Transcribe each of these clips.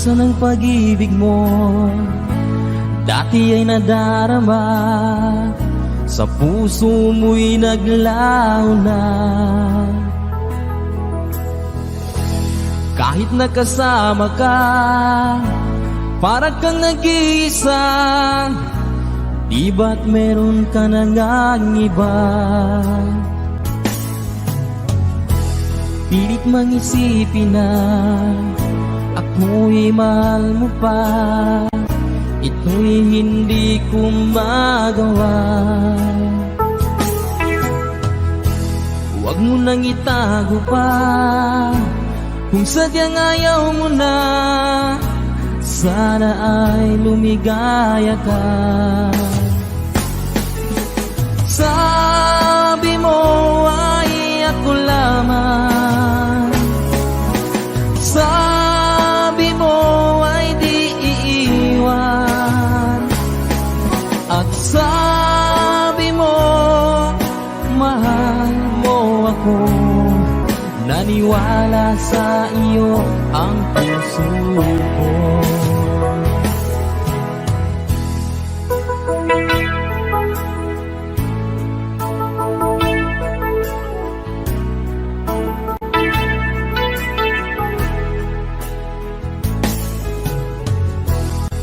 Asan ang pag-ibig mo? Dati ay nadarama, sa puso mo'y naglaho na. Kahit nakasama ka, para kang nag-iisa. Di ba't meron ka na ngang iba? Pilit mang isipin na ako'y mahal mo pa. Ito'y hindi ko magawa. Huwag mo nang itago pa, kung sadyang ayaw mo na. Sana ay lumigaya ka. Sabi mo ay ako lamang, sabi mo ay di iiwan, at sabi mo mahal mo ako. Naniwala sa iyo ang puso ko.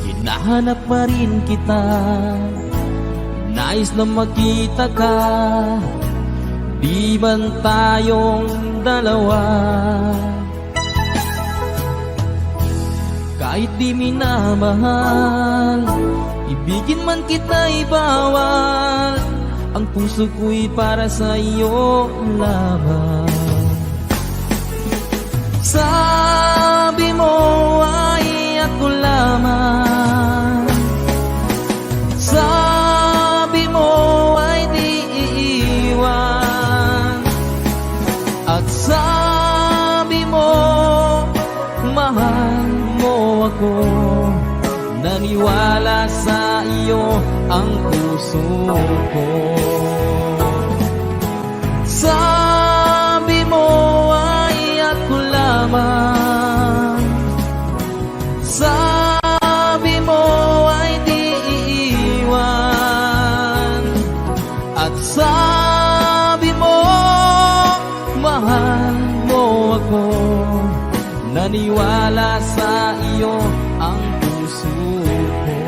Hinahanap pa rin kita, nais na makita ka. Di man tayong dalawa, kahit di minamahal, ibigin man kita'y bawal. Ang puso ko'y para sa iyo lamang. Sabi mo ay ako lamang, sabi mo ay di iiwan, at sabi mo mahal mo ako. Naniwala sa iyo ang puso ko. Sabi mo ay ako lamang, sabi mo ay di iiwan, at sabi mo mahal mo ako. Naniwala sa iyo ang puso ko.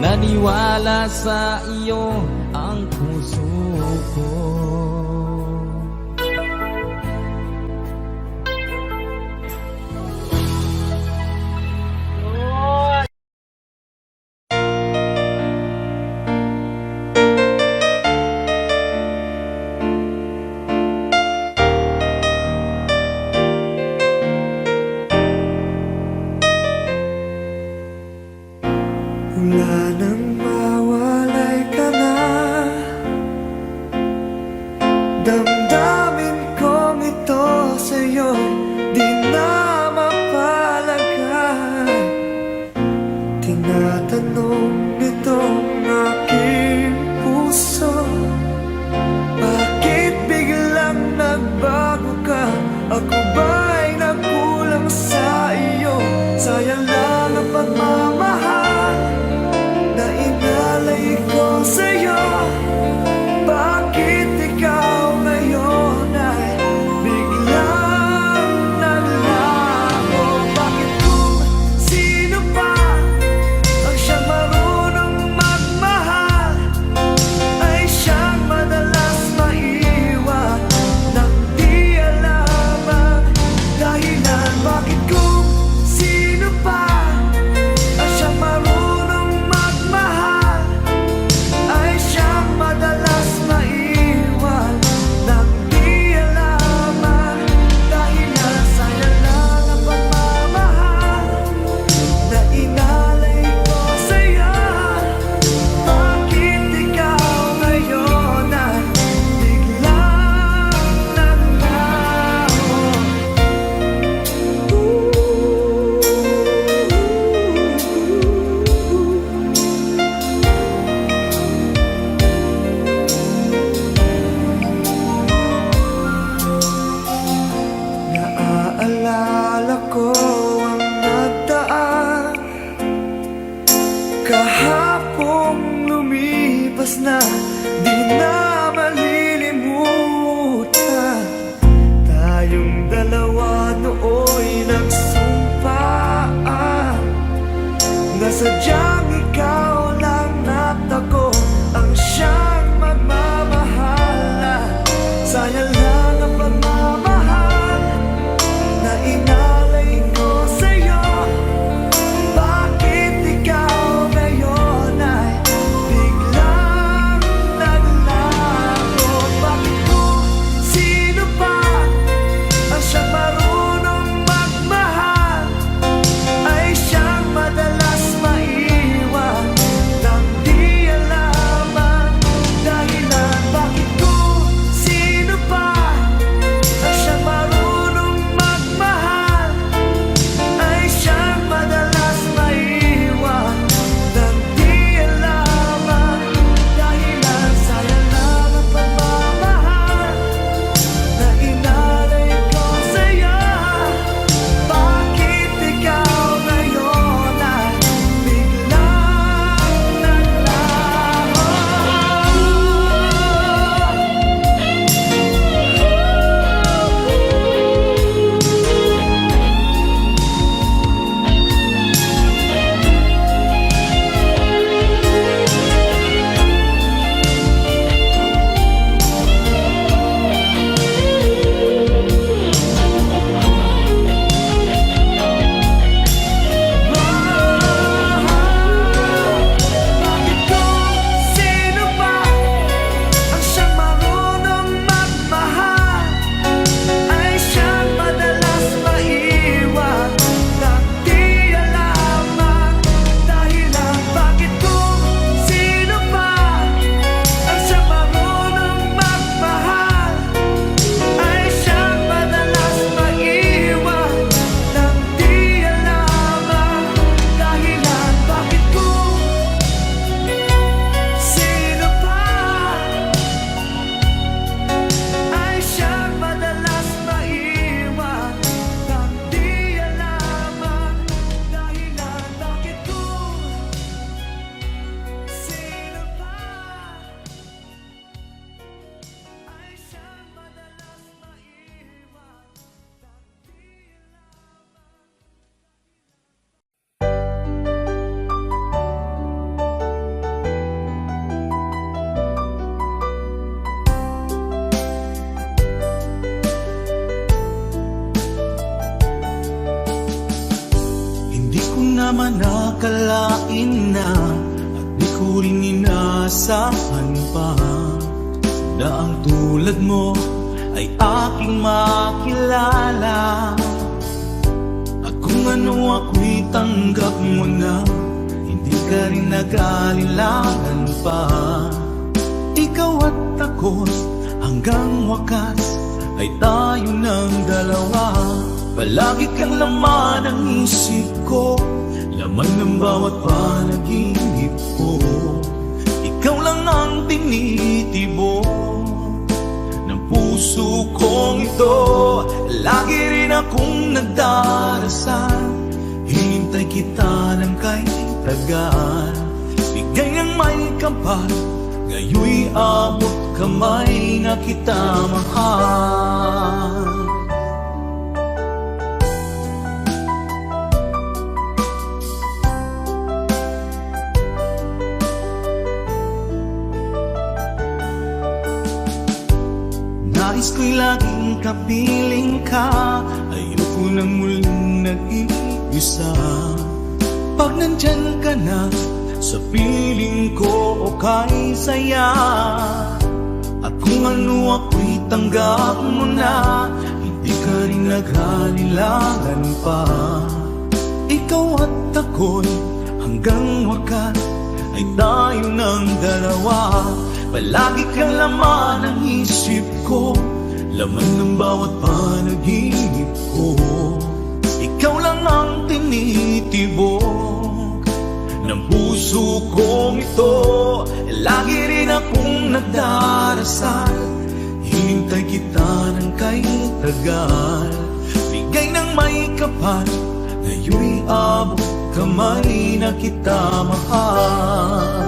Naniwala sa iyo ang puso ko. Wala nang mawalay ka na, damdamin kong ito sa'yo'y di na mapalagay. Tinatanong nitong aking puso, bakit biglang nagbago ka? Ako ba'y nagkulang sa iyo? Sayang lang ang pagmamahal na inalay ko sa'yo. Bakit ikaw ngayon ay biglang naglaho? Bakit kung sino pa ang siyang marunong magmahal ay siyang madalas maiwan nang di alam ang dahilan? Bakit kung sino pa naman nakalain na at di ko rin inasahan pa na ang tulad mo ay aking makilala. At kung ano ako'y tanggap mo na, hindi ka rin nag-alilangan pa. Ikaw at ako'y hanggang wakas ay tayo ng dalawa. Palagi kang laman ng isip ko, laman ng bawat panaginip ko. Ikaw lang ang tinitibok ng puso kong ito. Lagi rin akong nagdarasal, hinintay kita ng kay tagal. Bigay ng may kapal, ngayoy abot kamay na kita mahal. Nais ko'y laging kapiling ka, ayoko nang muling nag-iisa. Pag nandyan ka na, sa piling ko okay saya. At kung ano ako'y tanggap mo na, hindi ka rin naghalilangan pa. Ikaw at ako'y hanggang wakas ay tayo ng dalawa. Palagi kang laman ng isip ko, laman ng bawat panaginip ko. Ikaw lang ang tinitibok ng puso kong ito. Lagi rin akong nagdarasal, hinintay kita ng kay tagal. Bigay ng may kapal, ngayoy abot kamay na kita mahal.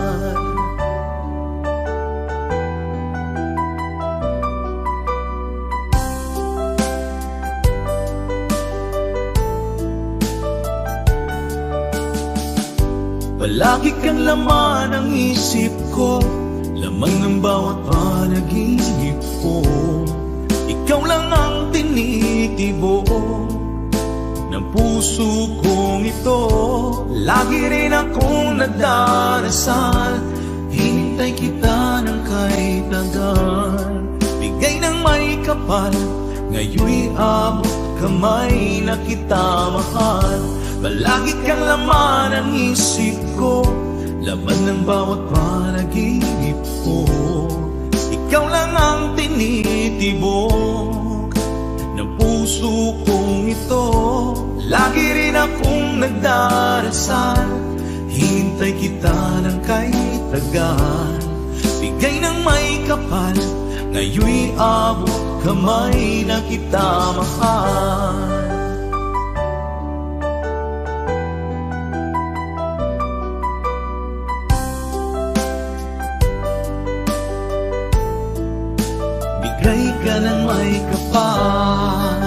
Palagi kang laman ng isip ko, laman ng bawat panaginip ko. Ikaw lang ang tinitibok ng puso kong ito. Lagi rin akong nagdarasal, hinintay kita ng kay tagal. Bigay ng may kapal, ngayoy abot kamay na kita mahal. Palagi kang laman ng isip ko, laman ng bawat panaginip ko. Ikaw lang ang tinitibok ng puso kong ito. Lagi rin akong nagdarasal, hinintay kita ng kay tagal. Bigay ng may kapal, ngayoy abot kamay na kita mahal. Bigay ka ng may kapal,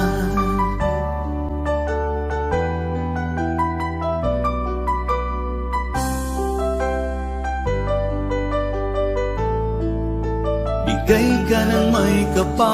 bigay ka ng may kapal.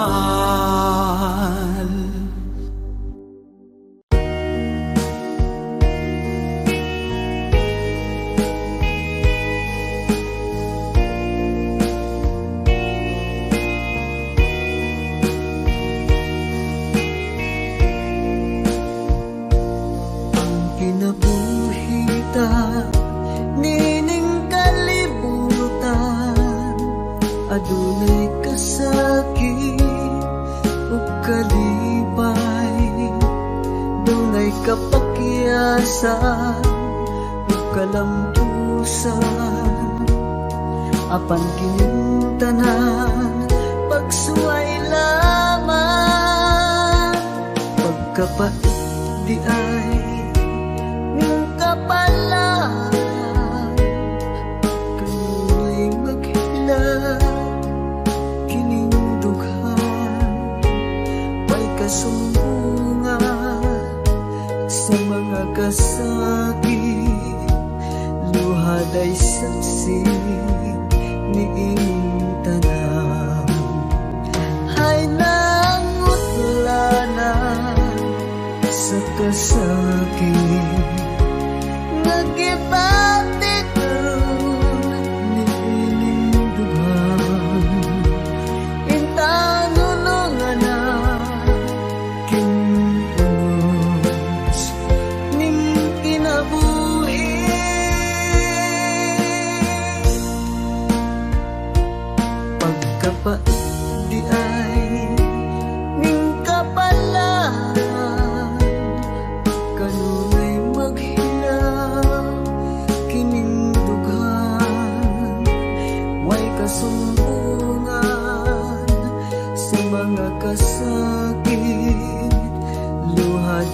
Kinabuhita, nining kalibutan, adunay kasakit o kalipay, dungay kapakyasan o kalampusan. Apan kining tanan, pagsuway lamang, pagkapait di ay kapalan, kanu'y maghilag, kining dughan, may kasumbungan sa mga kasakit, luhad ay saksi niing tanan. Ay nangutlanan sa kasakit,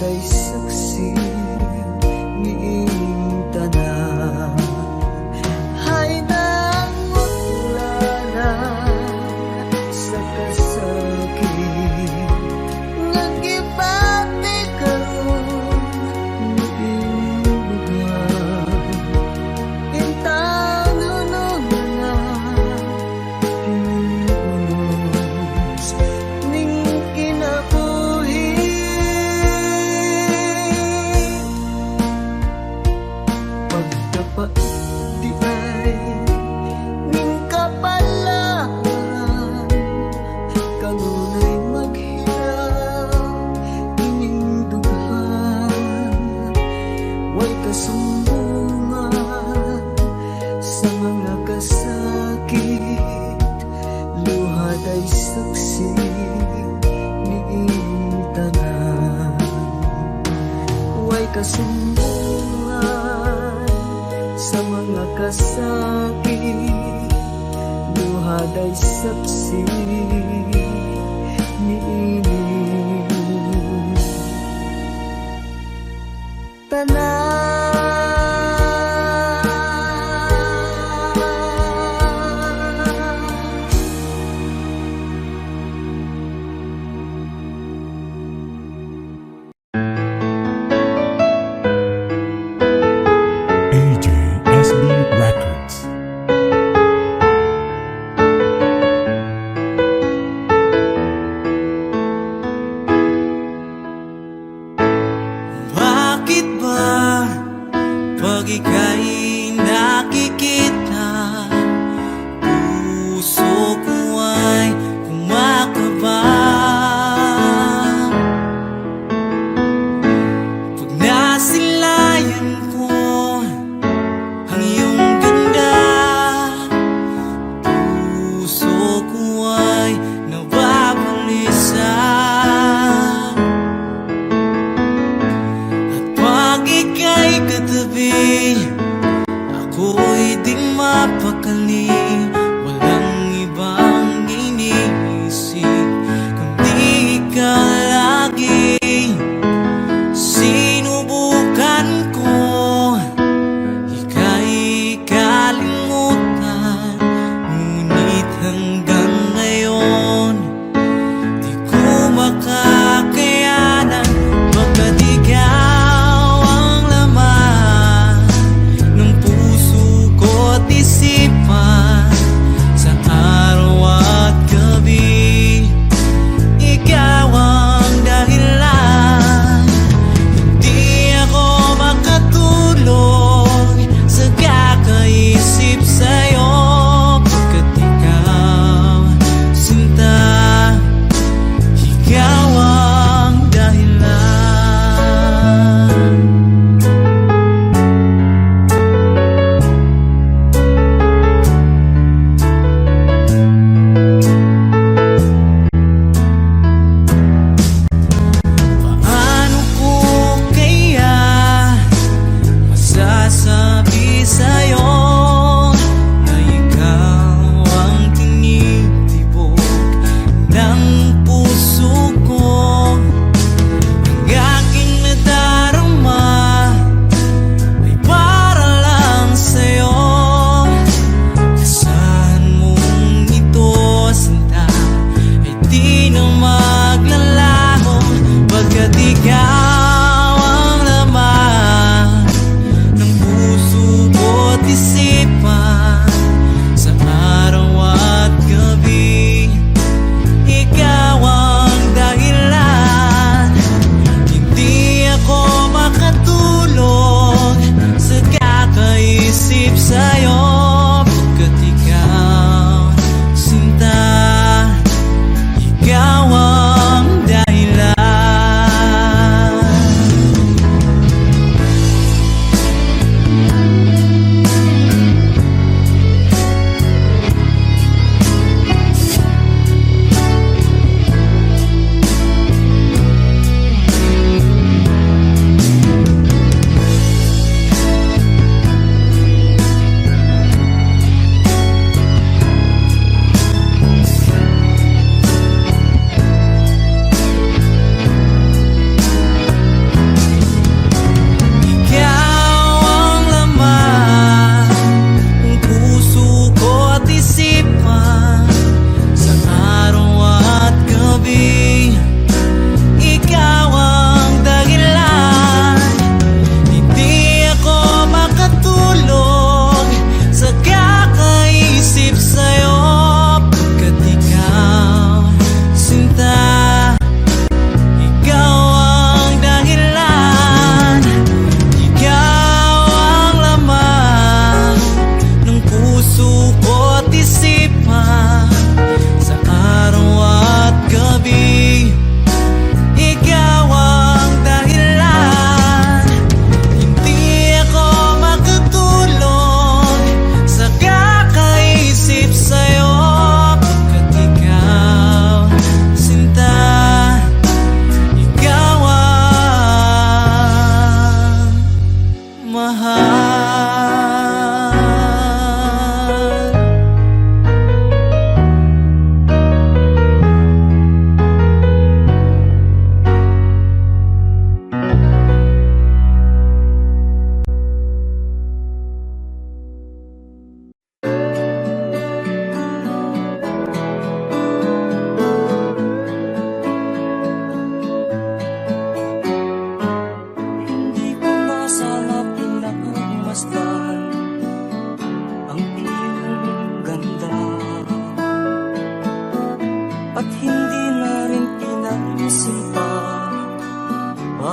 ay saksi niing tanan. Hay nangutla sa kasakit nagibati karon niing lugar. Intang unos ning kinabuhi. Pagdapat di ay ning kapalaran, kanunay maghirap ining dughan. Way kasumbungan sa mga kasakit, luhad ay saksi niing tanan. Way kasumbungan sa mga kasakit, luhad ay saksi niing AJSB Records. Bakit ba pag ika'y nakikita, puso ko ay kumakaba? Pag nasilayan ko ang iyong ganda, puso ko ay nababalisa. Pag ika'y katabi,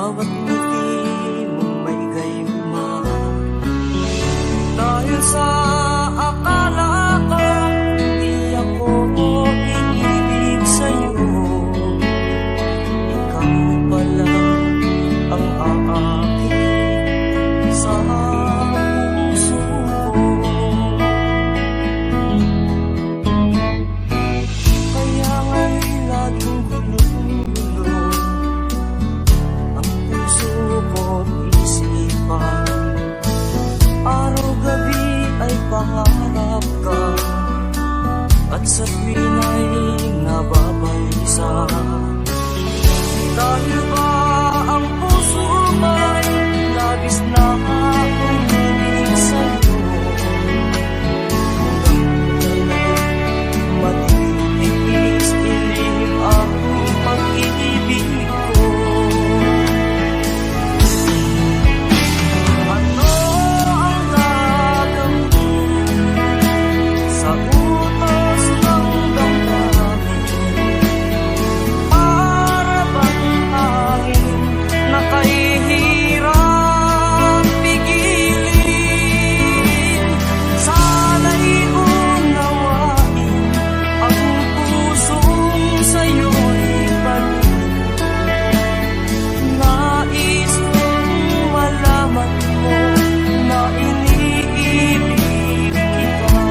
bawat ngiti mong may gayuma. Dahil sa akala ko hindi ako iniibig sa'yo, ikaw pala ang aakit sa puso ko. Kaya nga'y laging gulo-gulo ang puso ko't isipan. Araw-gabi ay pangarap ka, at sa tuwin ay nababalisa. Dahil ba ang puso mo'y labis na umiibig sa'yo, matitiis ilim ang pag-ibig ko. Ano ang gagawin sa utos ng damdamin? Para bang hangin na kahihirap pigilin? Sana'y unawain ang pusong sa'yo'y balik. Nais kong malaman mo na iniibig kita.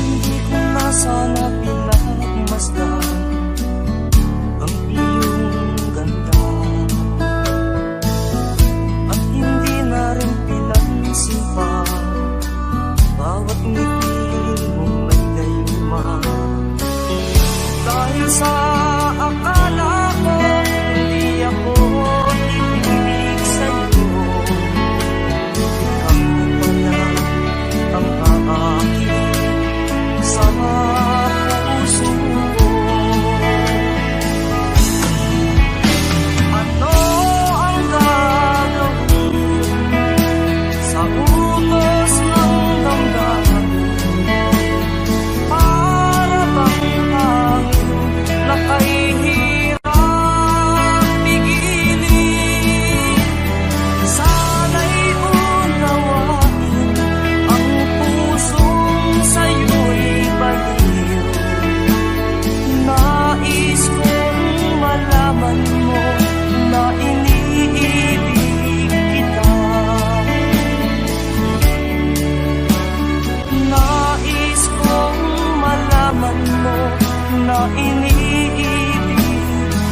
Hindi ko na sana pinagmasdan ang iyong ganda, at hindi na rin pinansin pa bawat ngiti mong may gayuma. Dahil sa akala ko hindi ako iniibig sa'yo, ikaw pala ang aakit sa puso ko. Ano ang gagawin sa utos ng damdamin? Para bang hangin na kahihirap pigilin? Sana'y unawain ang pusong sa'yo'y baliw. Nais kong malaman mo na iniibig kita. Nais kong malaman mo na iniibig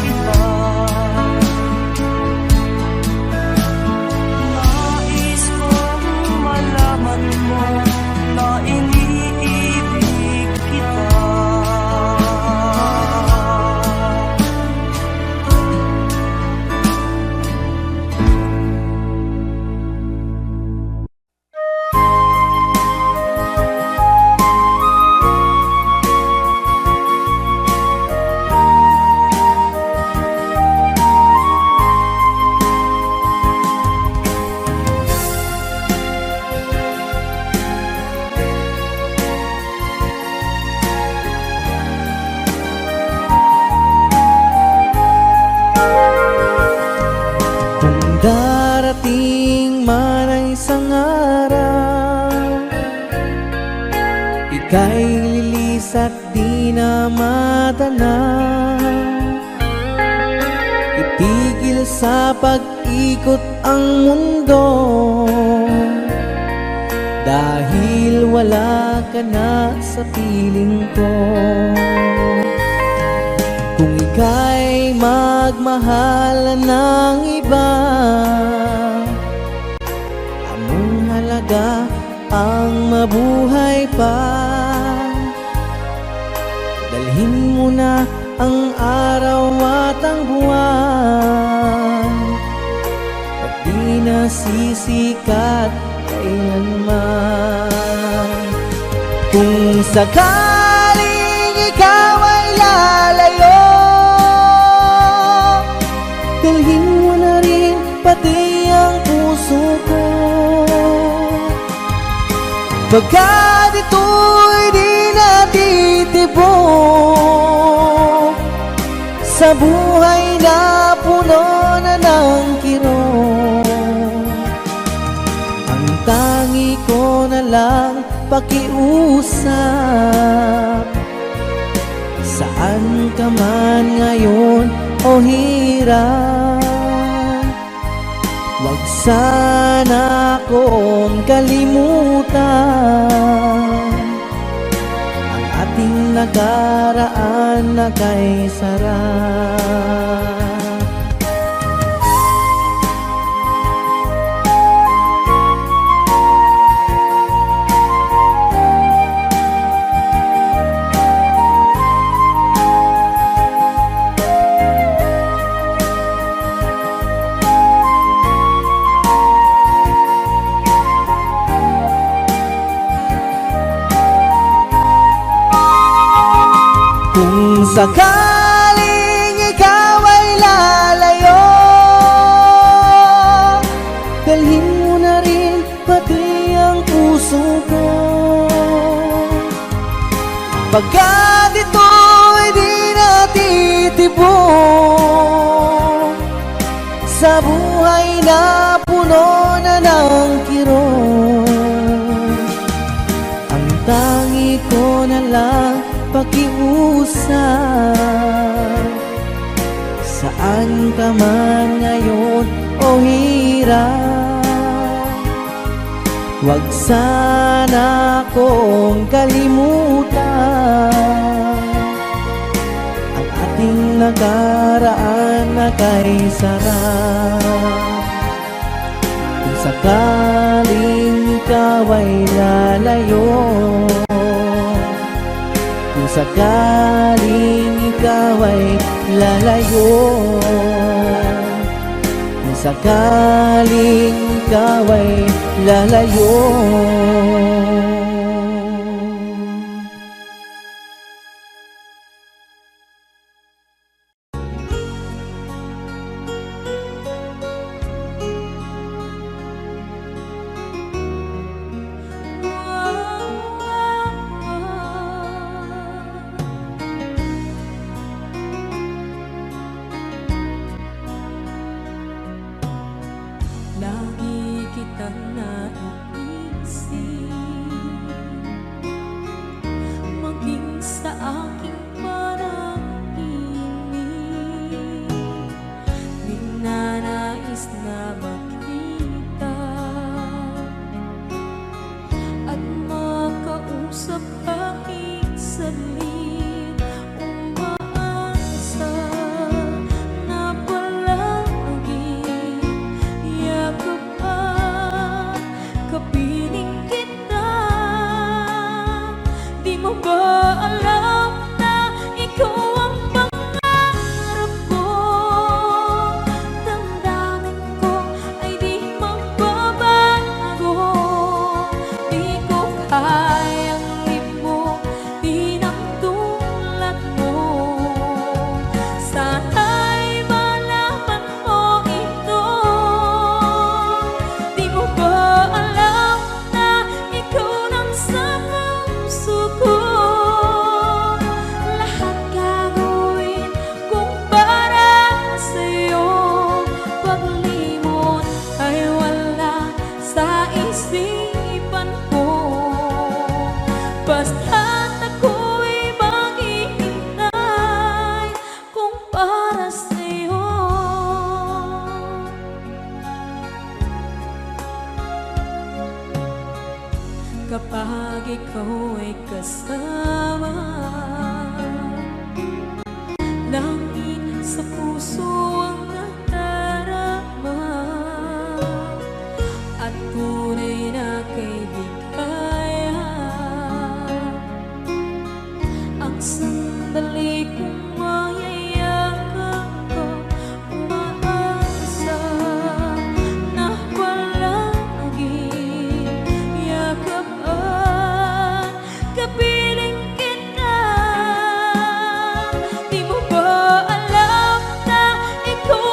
kita. Nais kong malaman mo na iniibig kita. Kung darating man ang isang araw, ika'y lilis at di na matanaw. Itigil sa pag-ikot ang mundo, dahil wala ka na sa piling ko. Kung ika'y magmahal ng iba, anong halaga ang mabuhay pa? Dalhin mo na ang araw at ang buwan, at di na sisikat kailanman. Kung sakaling ikaw ay lalayo, dalhin mo na rin pati ang puso ko. Pagkat ito'y di natitibok sa buhay na puno na ng kirot. Ang tangi ko na lang pakiusap, saan ka man ngayon o hirap. Huwag sana akong kalimutan ang ating nakaraan na kay sarap. Kung sakaling ikaw ay lalayo, dalhin mo na rin pati ang puso ko. Pagkat ito'y di natitibok sa buhay na puno na ng kirot. Ang tangi ko na lang pakiusap, saan ka man ngayon o hirap. Huwag sana akong kalimutan ang ating nakaraan na kay sarap. Kung sakaling ikaw ay lalayo, kung sakaling ikaw ay lalayo, kung sakaling ikaw ay lalayo. Lagi kitang naiisip, maging sa aking panaginip. Di na nais na makita at makausap kahit saglit. Umaasa na palagi yakap at kapiling kita. Di mo ba alam na ikaw ang pangarap ko? Damdamin ko ay di magbabago. Di ko kayang limutin ang tulad mo. Sana'y malaman mo ito. Di mo ba alam na ikaw nang sa puso ko? Lahat gagawin kung para sa'yo. Paglimot ay wala sa isipan ko. Basta't ako'y maghihintay kung para sa'yo. Kapag ikaw ay kasama, langit sa puso ang nadarama at tunay na kaibigan. Ang sandali kong mayayakap ko, umaasa na palagi yakap at kapiling kita. Di mo ba alam na ikaw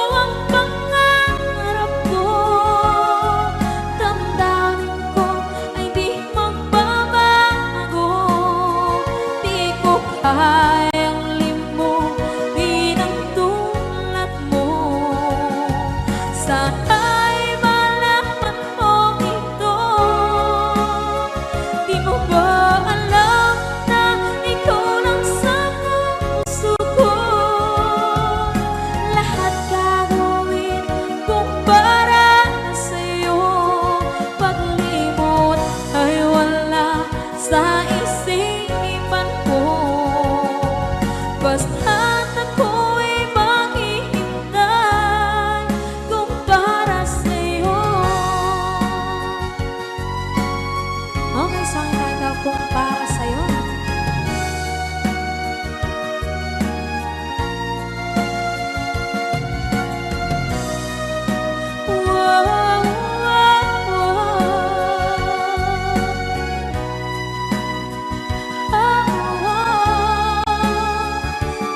kung para sa'yo.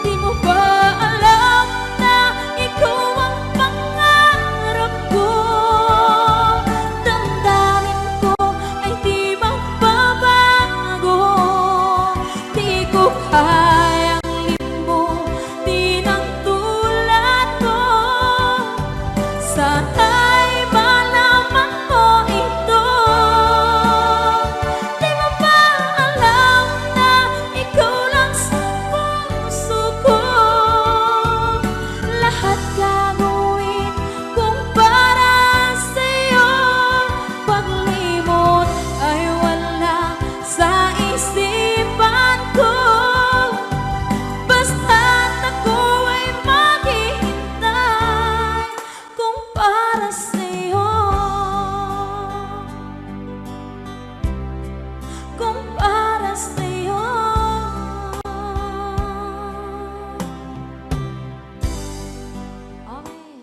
Di mo ba alam na ikaw ang pangarap ko? Damdamin ko ay di magbabago. Di ko kayang limutin ang tulad ko. Sana'y malaman mo ito. Di mo ba alam na ikaw lang sa puso ko? Lahat gagawin kung para sa'yo. Paglimot ay wala sa isipan ko. Basta't ako ay maghihintay kung para sa'yo. Kung para sa'yo. Okay.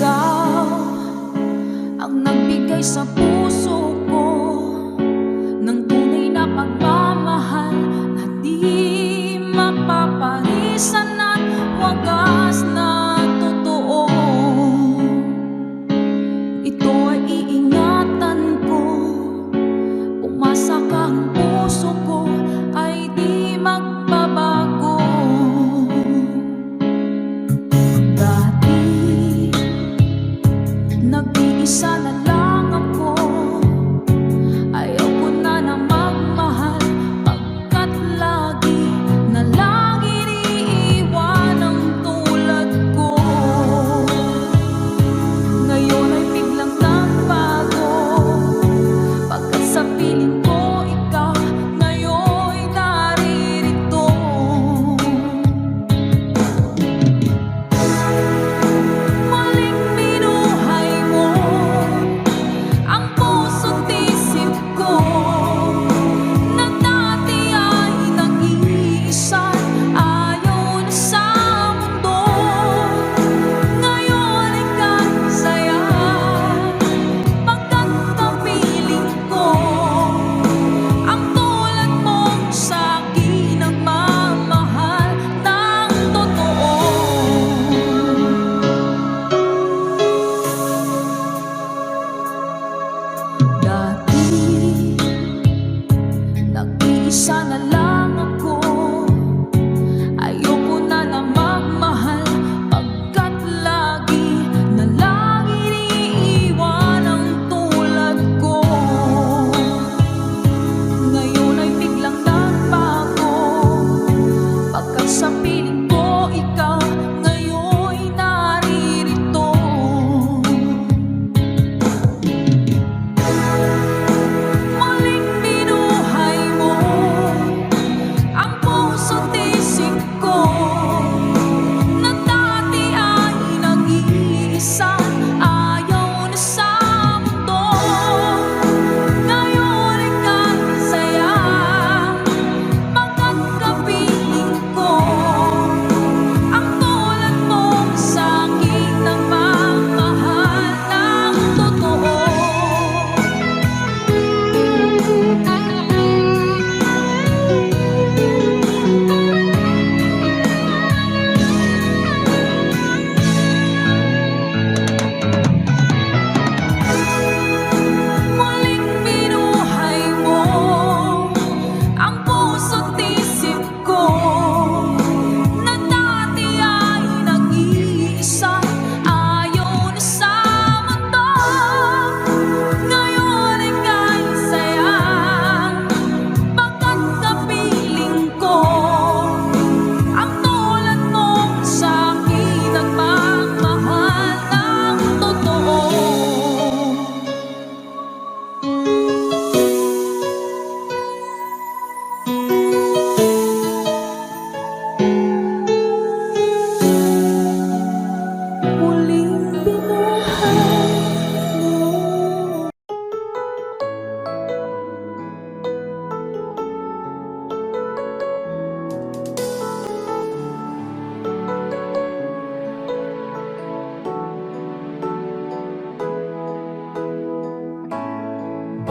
Ikaw ang nagbigay sa puso ko ng tunay na pagmamahal na di mapaparisan at wagas na totoo. Ito ay iingatan ko, umasa ka ang puso ko ay di magbabago. Dati nag-iisa na lang ako, ayaw ko na magmahal pagkat lagi na lang iniiwan ang tulad ko. Ngayon ay biglang nagbago, pagkat sa piling ko ikaw ngayon naririto. Muling binuhay mo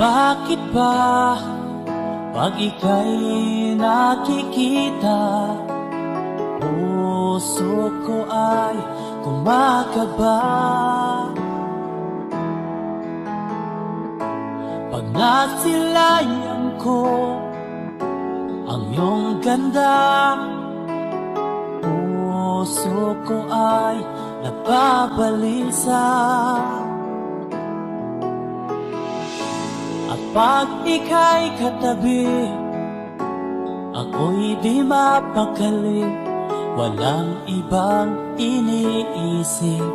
Bakit ba pag ika'y nakikita, puso ko ay kumakaba? Pag nasilayan ko ang iyong ganda, puso ko ay nababalisa. At pag ika'y katabi, ako'y di mapakali. Walang ibang iniisip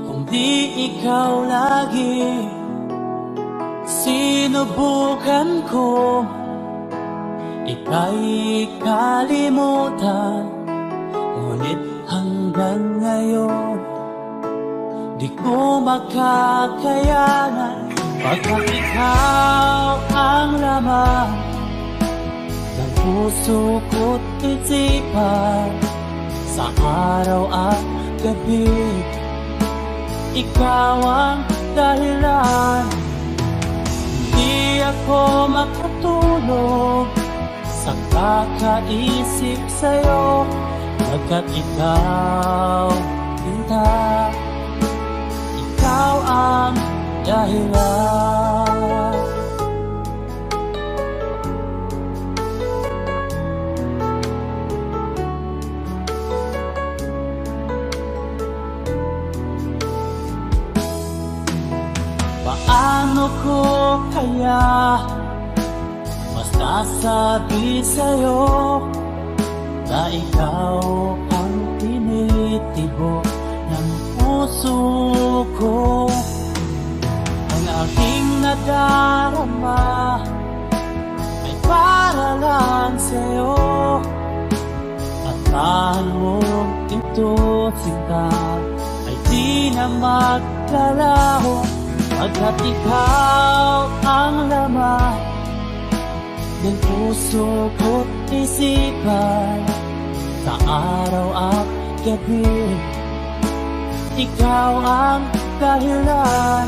kundi ikaw lagi. Sinubukan ko ika'y kalimutan, ngunit hanggang ngayon di ko makakayanan. Pagkat ikaw ang laman ng puso ko't isipan, sa araw at gabi ikaw ang dahilan. Hindi ako makatulog sa kakaisip sa'yo, pagkat ikaw, Tinta, ikaw ang dahilan. Paano ko kaya masasabi sa'yo na ikaw ang tinitibok ng puso ko? Ang aking nadarama ay para lang sa'yo, at tahan mo ito, sinta, ay di na maglalaho. Pagkat ikaw ang laman ng puso ko't isipan, sa araw at gabi ikaw ang dahilan.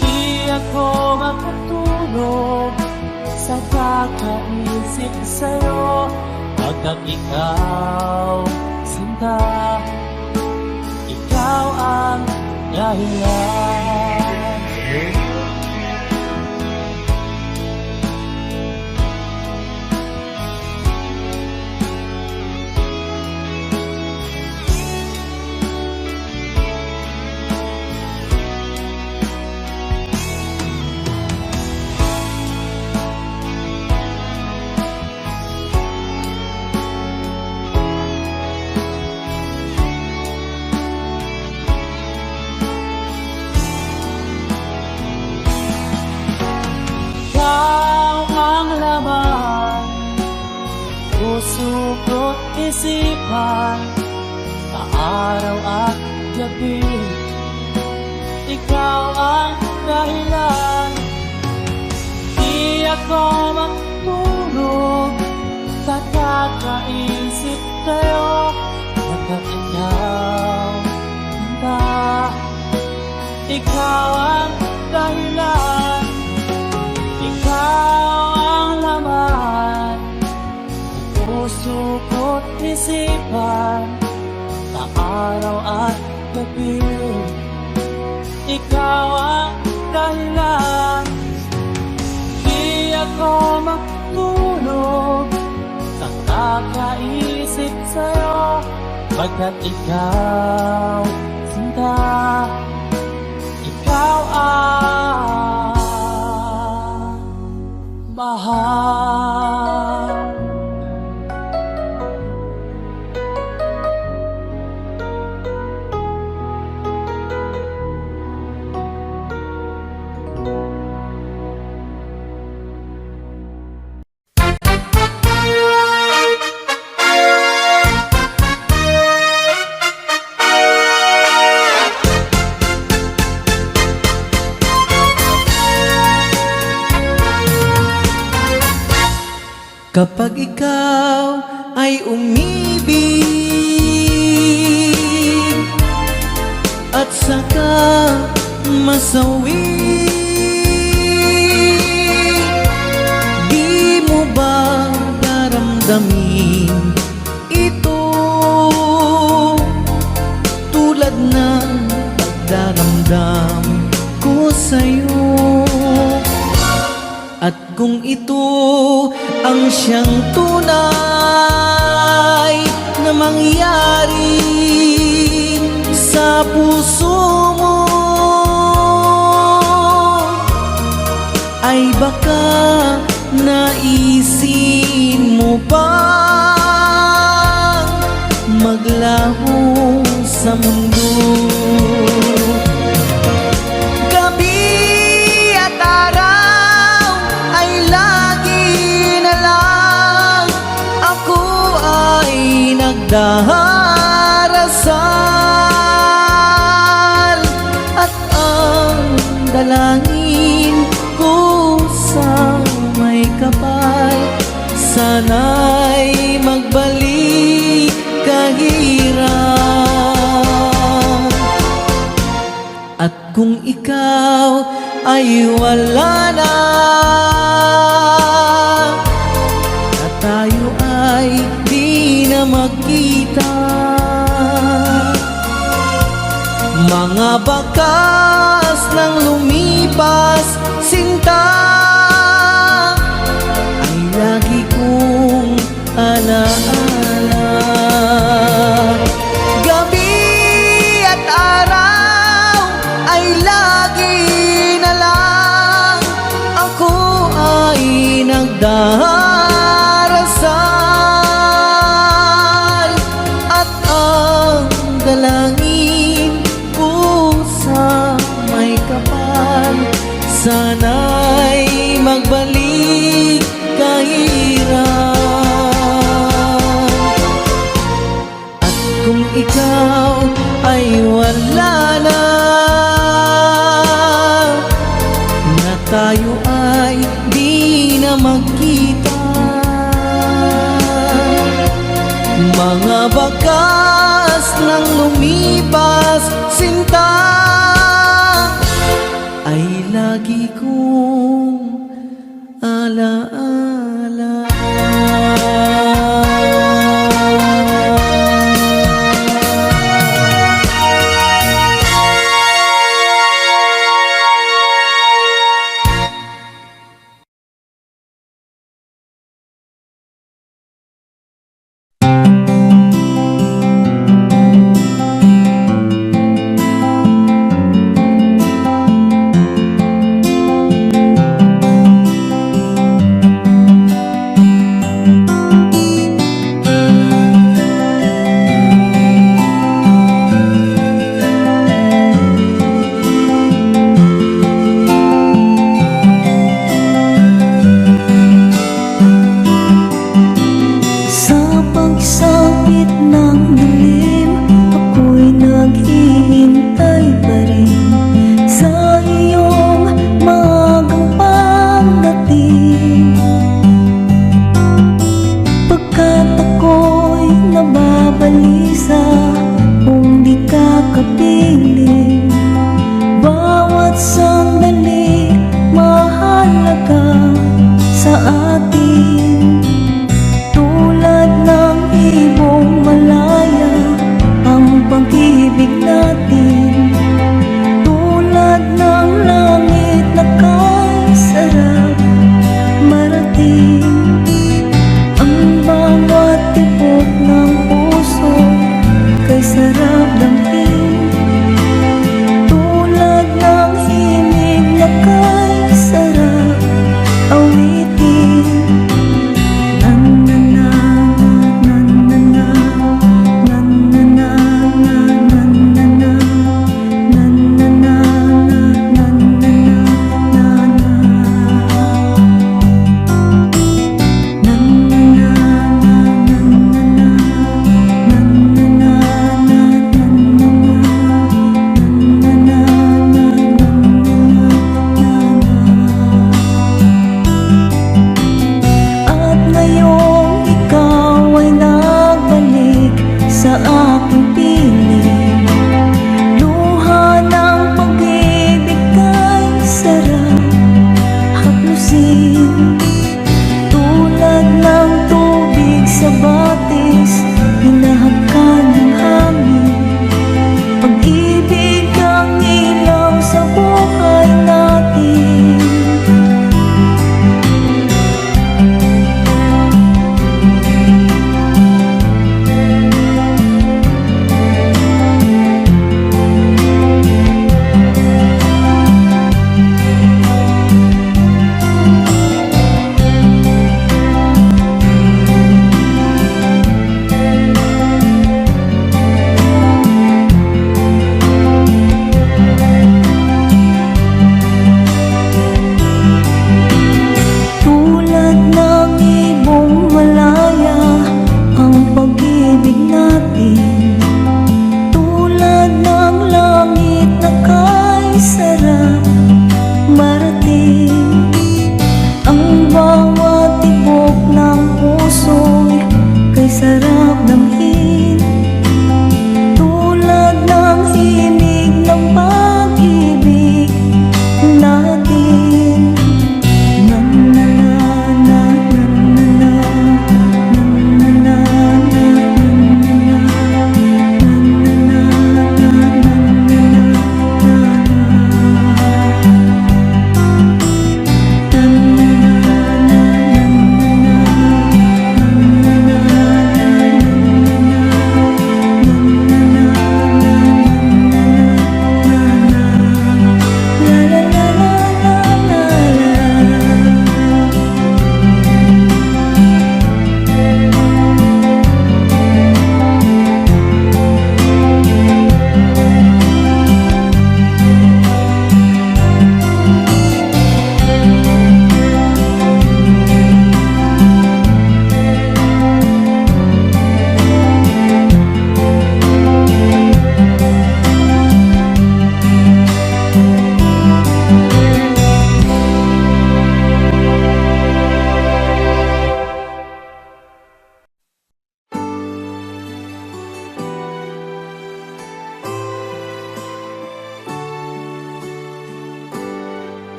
Di ako makatulog sa kakaisip sa'yo, pagkat ikaw, sinta, ikaw ang dahilan. Puso ko't isipan, sa araw at gabi ikaw ang dahilan. Di ako matulog sa kakaisip sa'yo, pagkat ikaw, Tinta, ikaw ang dahilan. Ikaw ang laman puso ko't isipan, sa araw at gabi ikaw ang dahilan. Di ako matulog sa kakaisip sa'yo, pagkat ikaw, Sinta, ikaw ang mahal. Kapag ikaw ay umibig at saka masawi, pakiramdam ko sa'yo. At kung ito ang siyang tunay na mangyari sa puso mo, ay baka naisin mo bang maglaho sa mundo? Gabi at araw ay lagi na lang ako ay nagdarasal, at ang dalangin ko sa may kapal, sana'y magbalik kahirap. At kung ikaw ay wala na, at tayo ay di na magkita, mga bakas ng lumipas sinta ay lagi kong alaala. Gabi at araw ay lagi na lang ako ay nagdarasal, at ang dalangin ko sa may kapal, sana'y magbalik kahirap. At kung ikaw ay wala na, na tayo ay di na magkita, mga bakas ng lumipas sinta ay lagi kong alaala.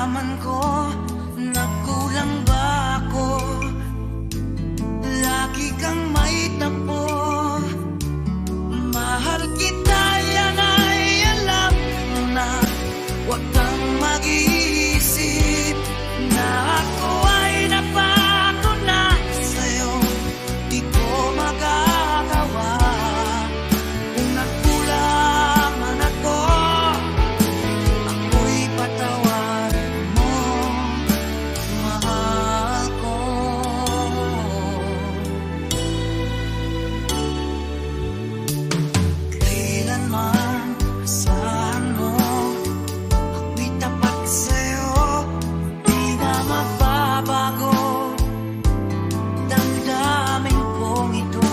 Nalaman ko na kulang ba ako. Lagi kang may tapo. Mahal kita, yan ay alam mo na. Huwag kang mag-iisip na ako ay napako na sa'yo. Di ko magagawa. Kung nagkulang man ako, ako'y patawarin mo, mahal ko. Kailanman asahan mo, ako'y tapat sa'yo, di na magbabago. Damdamin kong ito,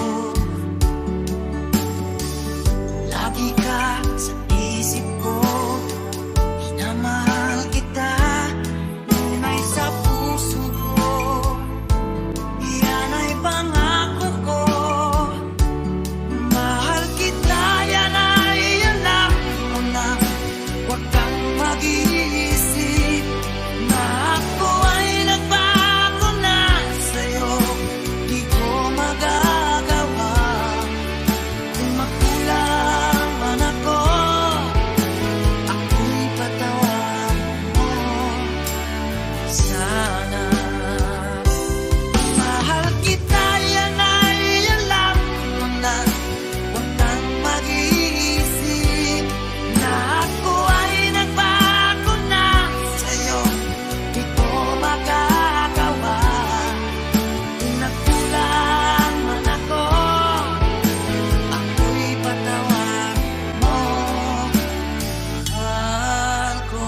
lagi ka sa isip ko. Minamahal kita, tunay sa puso ko. Yan ay pangako ko. Mahal kita, yan ay alam mo na. Huwag kang mag-iisip na ako ay nagbago na sa'yo. Di ko magagawa. Kung magkulang man ako, ako'y patawarin mo sana. Mahal kita, yan ay alam mo na. Huwag kang mag-iisip na ako ay nagbago na sa'yo. Di ko magagawa. Kung nagkulang man ako, ako'y patawarin mo, mahal ko.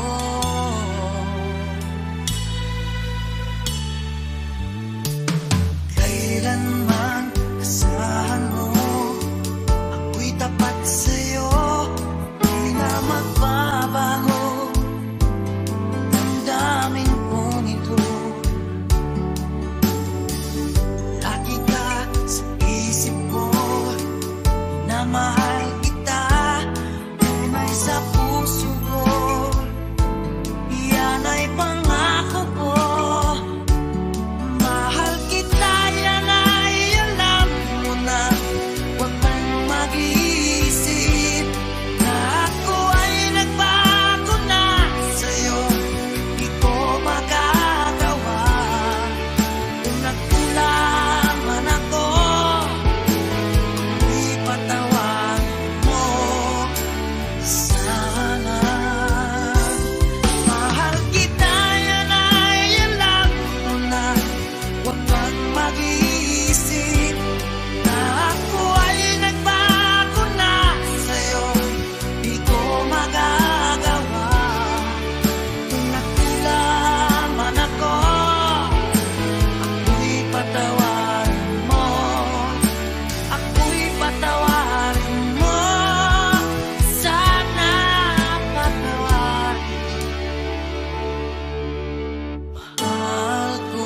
Kailanman asahan mo, ako'y tapat sa'yo, di na magbabago. Damdamin kong ito, lagi ka sa isip ko. Na mahal kita, tunay sa puso ko. Yan ay pangako ko. Mahal kita, yan ay alam mo na. Huwag kang mag-iisip na ako ay nagbago na sa'yo. Di ko magagawa. Kung nagkulang man ako, ako'y patawarin mo sana. Mahal kita, yan ay alam mo na. Huwag kang mag-iisip na ako ay nagbago na sa'yo. Di ko magagawa. Kung nagkulang man ako, ako'y patawarin mo. Ako'y patawarin mo sana. Patawarin, mahal ko.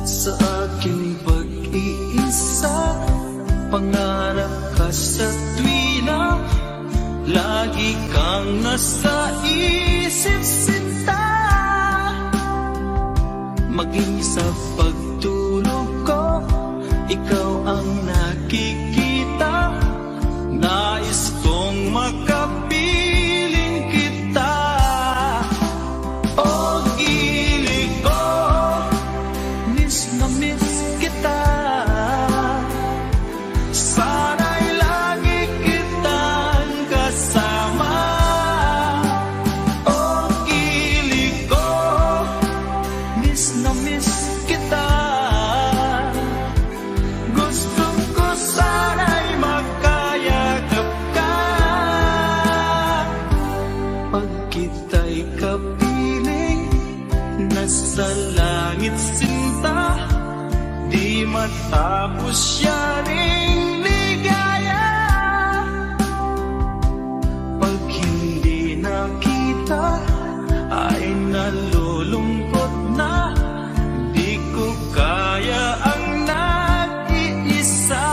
Sa aking pag-iisa, pangarap ka sa tuwina. Lagi kang nasa isip sinta. Maging sa pagtulog ko, ikaw ang nakikita. Nais kong makapiling kita. O gili ko, miss na miss kita. Sana'y lagi kitang kasama. siya ring ligaya. Pag hindi nakita ay nalulungkot na. Di ko kaya ang nag-iisa.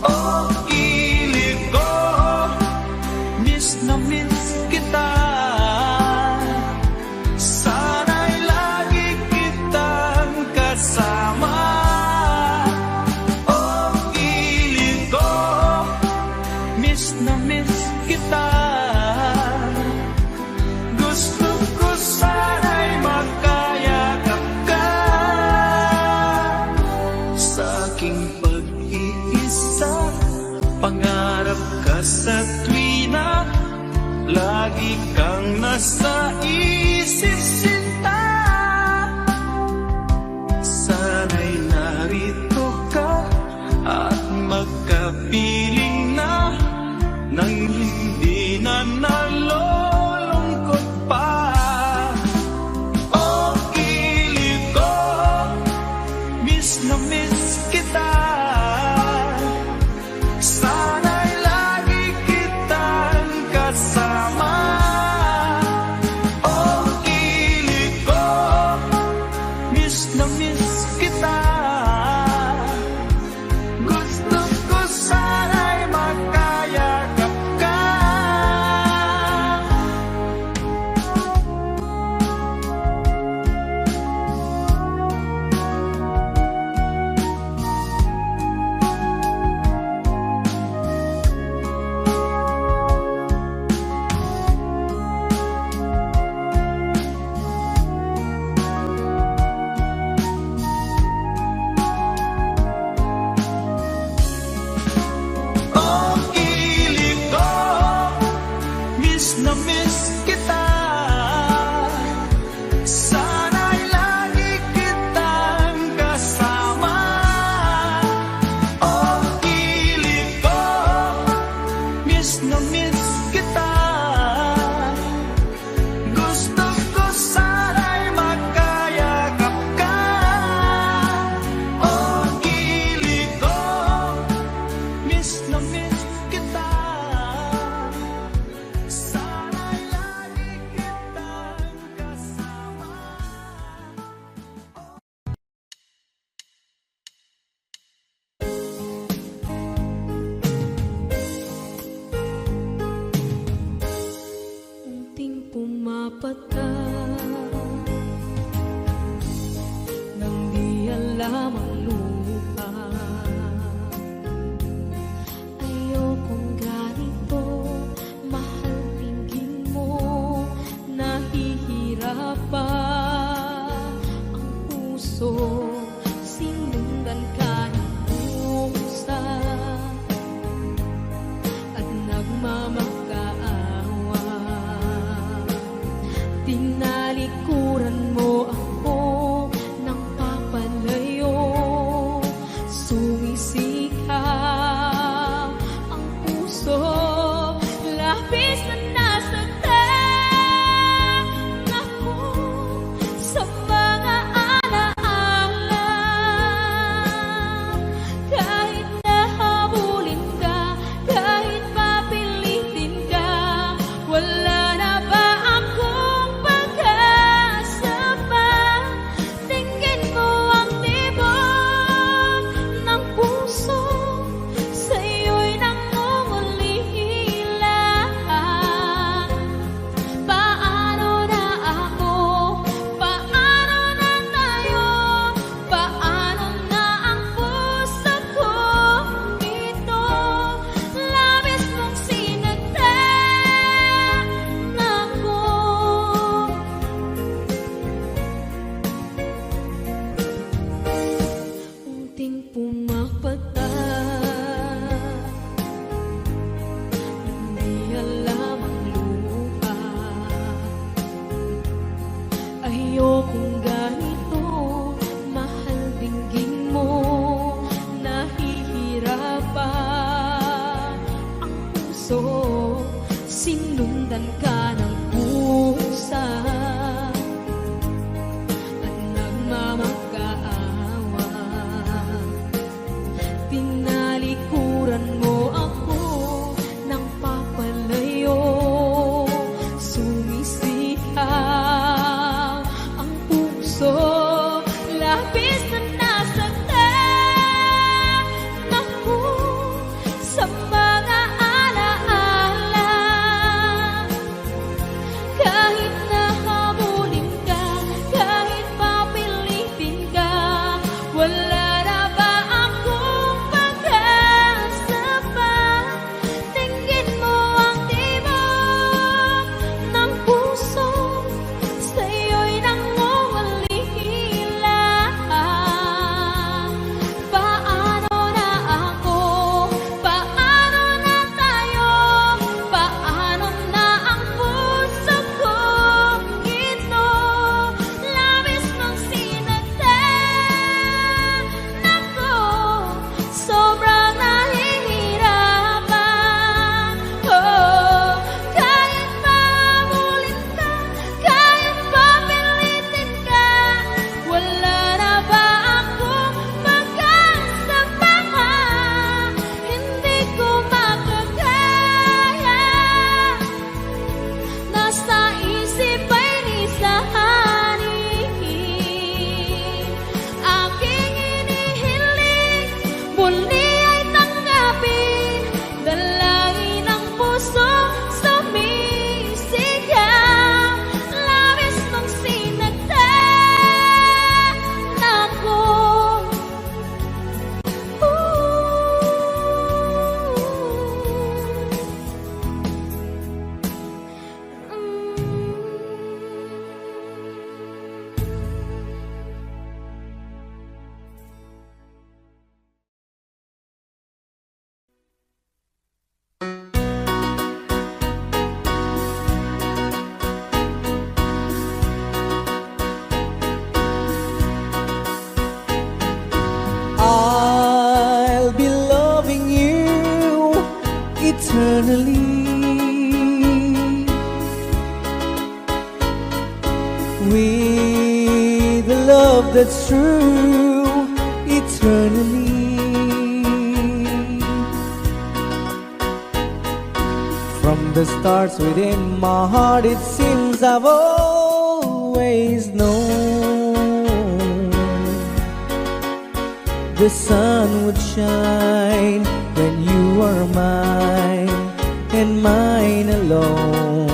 Oh, ilig ko, miss na miss kita. Sana'y lagi kitang kasama. Oh, ilig ko, miss na miss kita. Gusto ko sana'y makayakap ka. Sa aking pag-iisa, pangarap ka sa tuwina. Lagi kang nasa isip, sinta. Sana'y narito ka at magkapiling na nang hindi na nalulungkot pa. Oh, ilig ko, miss na miss kita. Sana'y lagi kitang kasama. Oh, ilig ko, miss na miss kita. Gusto ko sana'y makayakap ka. Oh, ilig ko, miss na miss kita. Sana'y lagi kitang kasama. Oh, ilig ko, miss na miss kita. Gusto ko sana'y makayakap ka. Oh, ilig ko, miss na miss kita. Sana'y lagi kitang kasama. Unting pumapata nang di alam ang lupa. Ayokong ganito, mahal tingin mo. Nahihirapan ang puso, sinundan ka ng pusa at nagmamakaawa. Tinalikuran mo ako ng papalayo. Sumisikap ang puso, labis na nasaktan ako sa mga alaala. Kahit nahabulin ka, kahit papilitin ka, wala na ba akong pag-asa pa? Tingin mo ang tibok ng puso, sa'yo'y nangungulila. Paano na ako? Paano na tayo? Paano na ang puso ko ito? Labis mong sinaktan ako. Unting pumapata, hindi alam ang lupa. Ayokong ganito, mahal dinggin mo. Nahihirapan ang puso, sinundan ka ng pusa at nagmamakaawa. love that's true eternally. From the stars within my heart, it seems I've always known the sun would shine when you were mine and mine alone.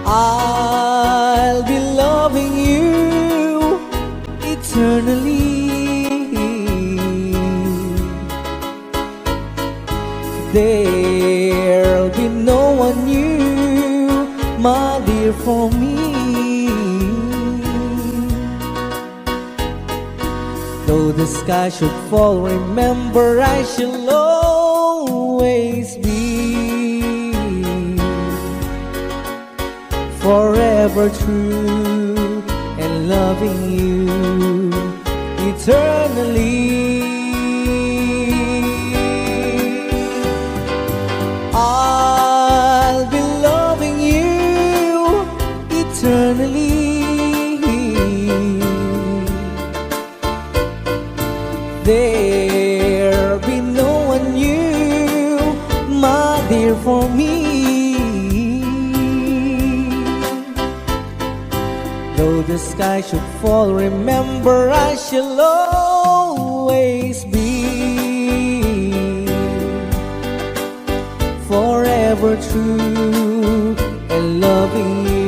I'll be loving you eternally. There'll be no one new, my dear, for me. Though the sky should fall, remember I shall always be forever true and loving you eternally. I'll be loving you eternally. There'll be no one new, my dear, for me. Though the sky should fall, remember I shall always be forever true and loving you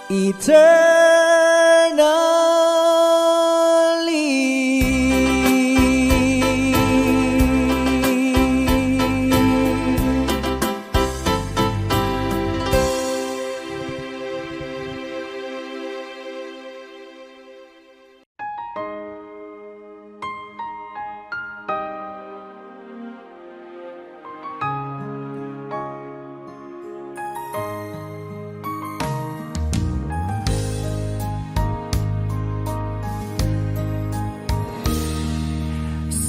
eternally.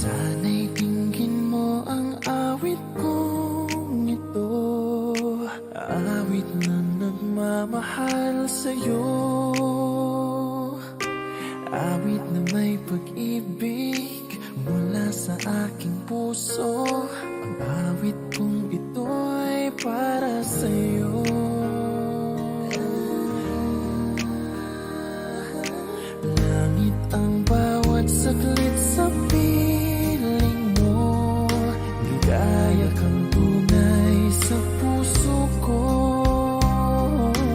Sana'y tingin mo ang awit kong ito, awit na nagmamahal sa'yo, awit na may pag-ibig mula sa aking puso. Ang awit kong ito'y para sa'yo. Langit ang bawat saglit sa piling mo, ligaya kang tunay sa puso ko.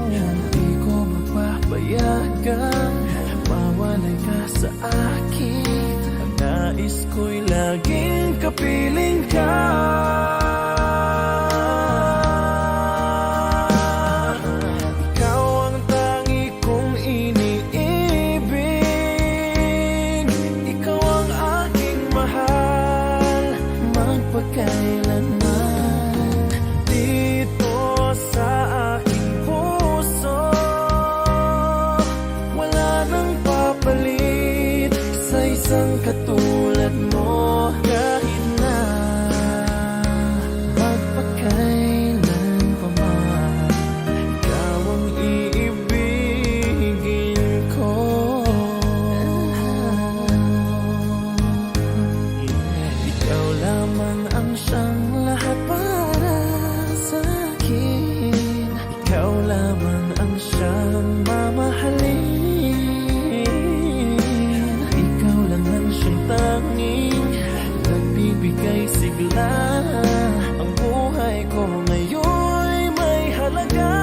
Hindi ko mapapayagang mawalay ka sa akin. Ang nais ko'y laging kapiling ka. Ikaw ang tangi kong iniibig, ikaw ang aking mahal magpakailanman. Dito sa aking puso, wala nang papalit sa isang katulad mo. Kahit na magpakailan pa man, ikaw ang iibigin ko. Ikaw lamang ang siyang lahat para sa akin. Ikaw lamang ang siyang mamahalin. Ikaw lang ang siyang tanging nagbibigay sigla. Ang buhay ko ngayon'y may halaga.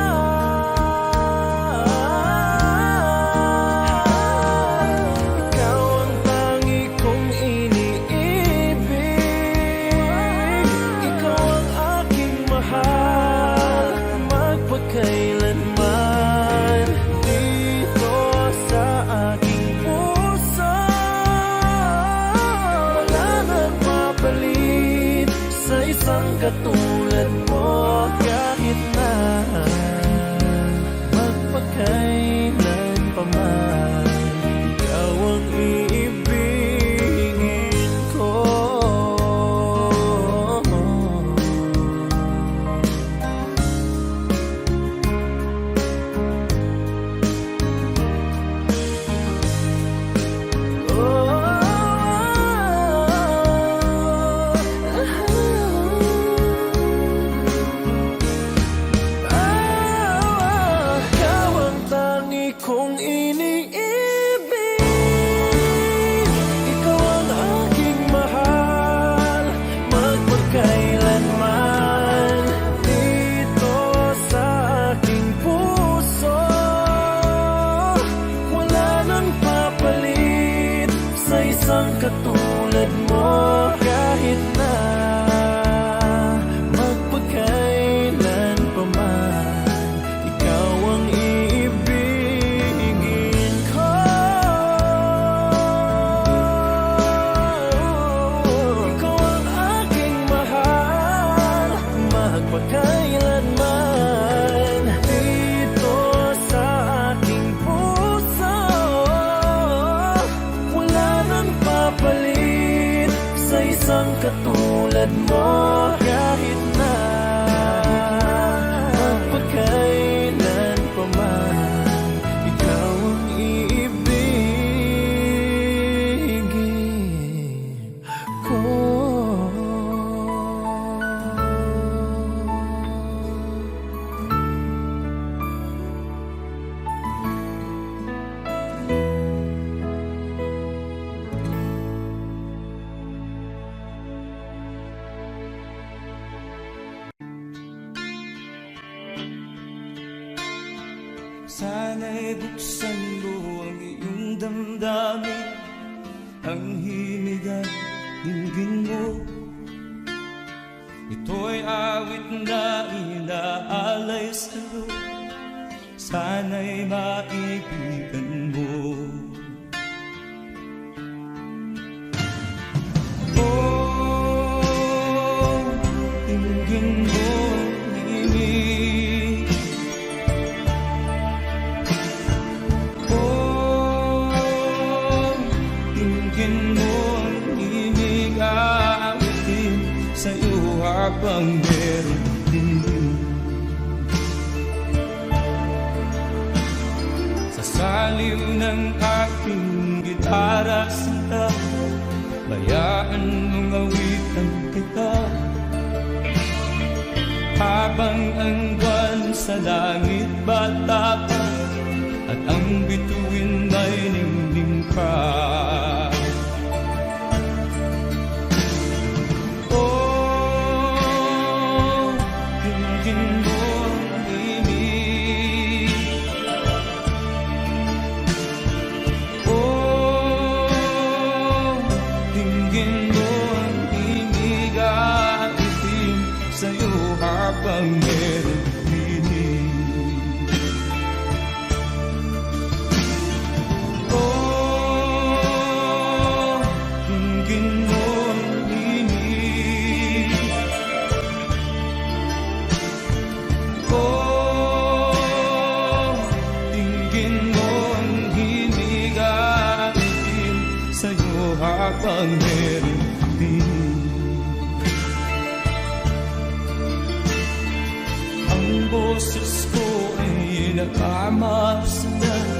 Ikaw ang tangi kong iniibig, ikaw ang aking mahal magpakailanman. Dito sa aking puso, wala nang mapalit sa isang katulad mo. Kahit na magpakailan pa man, ikaw ang iibigin ko. isang katulad mo. Kahit na magpakailan pa man, ikaw ang iibigin ko. Sana'y buksan mo ang iyong damdamin, ang himig at dinggin mo. Ito'y awit na inaalay sa'yo, sana'y maibigan mo. Oh, dinggin mo ang himig. Dinggin mo ang himig, awitin sa'yo habang meron din. Sa saliw ng aking gitara sinta, bayaan mong awitan kita. Habang ang buwan sa langit bata pa, at ang bituin ay ningning pa. Oh, dinggin mo ang himig. Oh, dinggin mo ang himig, awitin sa'yo habang meron dinig. Habang meron din. Ang boses ko ay nakamasdan,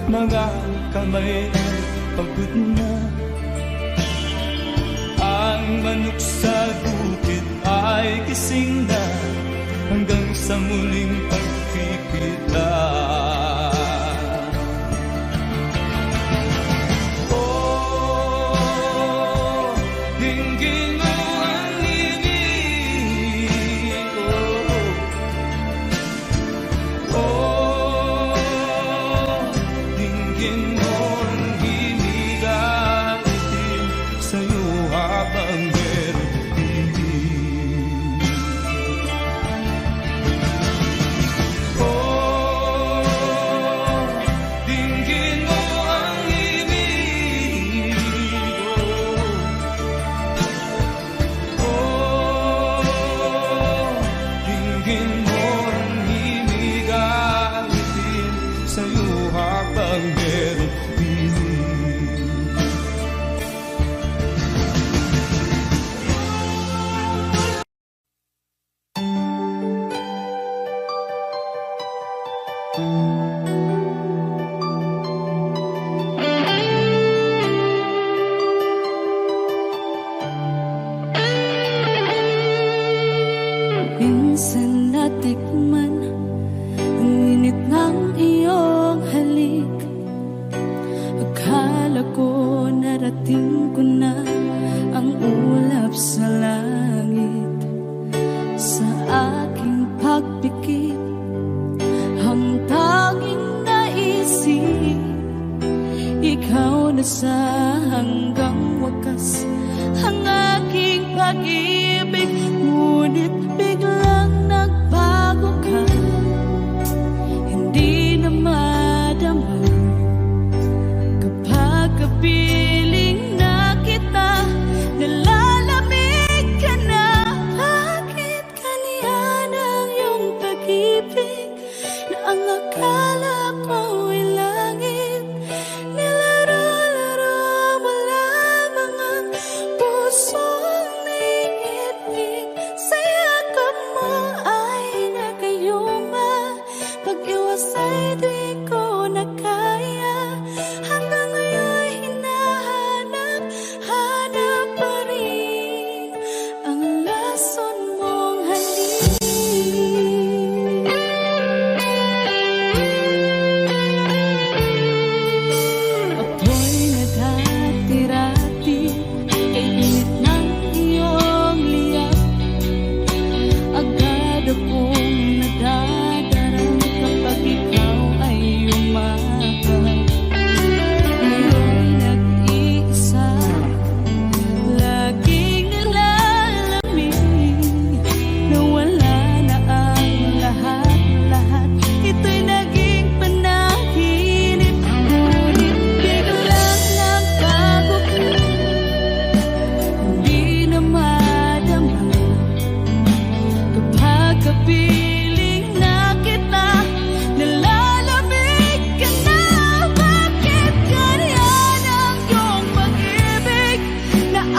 mga kamay ay pagod na. Ang manok sa bukid ay gising na, hanggang sa muling pagkikita. Minsan natikman ang init ng iyong halik. Akala ko narating ko na ang ulap sa langit. Sa aking pagpikit, ang tanging naisip, ikaw na sa hanggang wakas ang aking pag-ibig. Ngunit biglang nagbago ka, hindi na madama kapag kapiling na kita. Nalalamig ka na, bakit kaniyan ang iyong pag-ibig na ang akala ko ay langit? Nilaro-laro mo lamang ang puso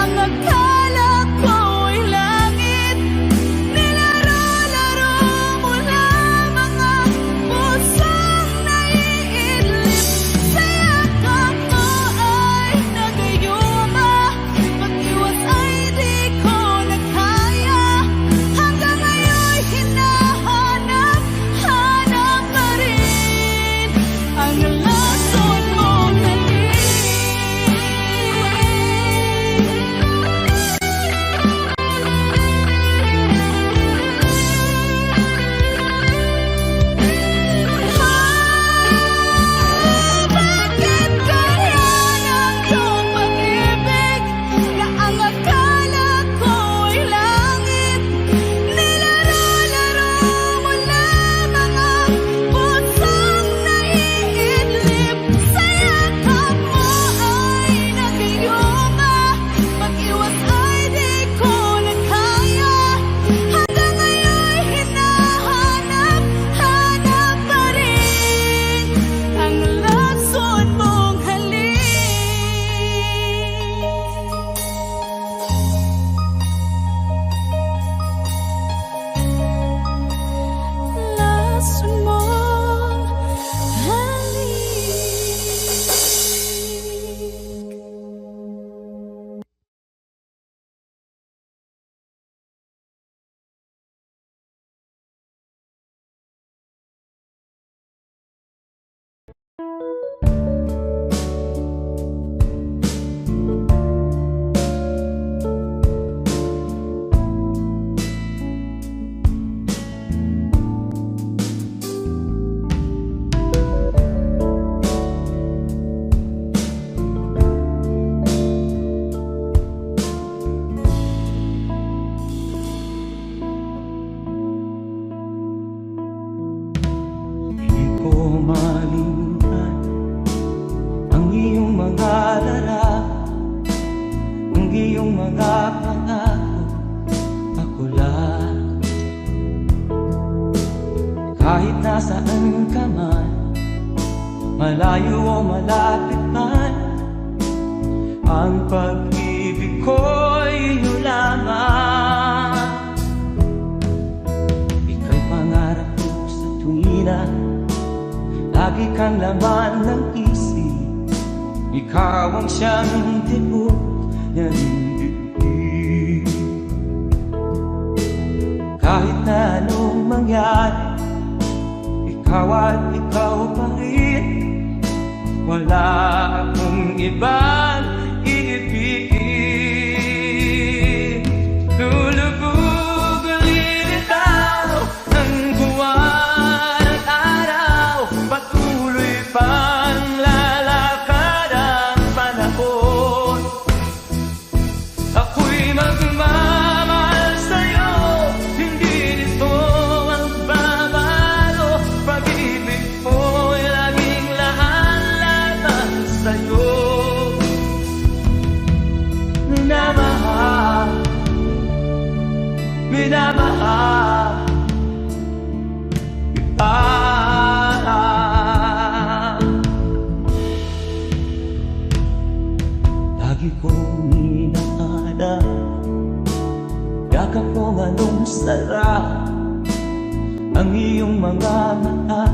ang akala ko'y langit. Nilaro-laro mo na mga pusong naiidlip. Sa yakap mo ay nagayuma, pag-iwas ay di ko na kaya. Hanggang ngayon'y hinahanap pa rin ang lason mong halik. Bakit kaya ng iyong pag-ibig na ang akala ko'y langit? Nilaro-laro mo na mga pusong naiidlip. Sa yakap mo ay nagayuma, pag-iwas ay di ko na kaya. Hanggang ngayon'y hinahanap pa rin ang lason mong halik. Lason mong halik. Di ko malimutan ang iyong mga larawan, ang iyong mga pangako, ako lang. Kahit nasaan ka man, malayo o malapit man, ang pag-ibig ko'y iyo lamang. Ika'y pangarap ko sa tuwina, lagi kang laman ng isip. Ikaw ang siyang tibok ng dibdib. Kahit na anong mangyari, ikaw at ikaw pa rin. Wala akong ibang iibigin. Lulubog ulit ang buwan at araw, patuloy pang lalakad ang panahon. Ako'y magmamahal sa'yo, hindi nito magbabago. Pag-ibig mo'y laging lahat-lahat sa'yo. Minamahal, minamahal kita. Lagi kong hinahanap, yakap mo anong sarap, ang iyong mga mata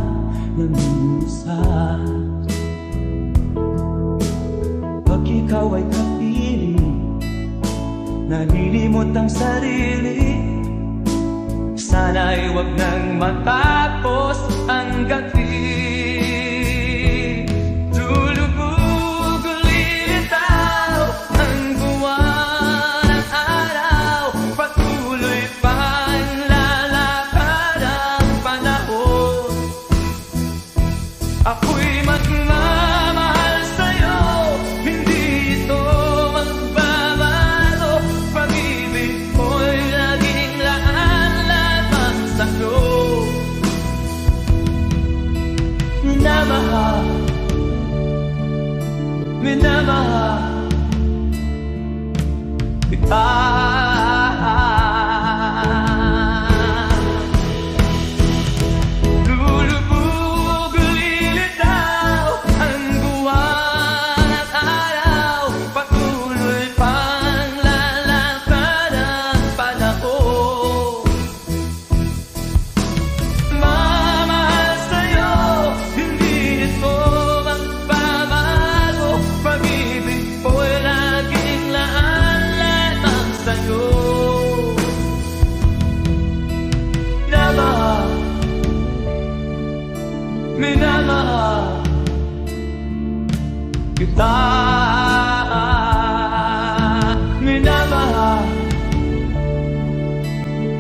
na minsan. Pag ikaw ay kapiling, nalilimot ang sarili. Sana'y wag nang matapos ang gabi. Lulubog ulit ang buwan at araw, patuloy pang lalakad ang panahon. Ako'y magmamahal sa'yo, hindi ito magbabago. Pag-ibig ko'y laging lahat-lahat sa'yo.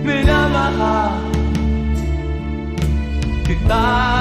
minamahal kita.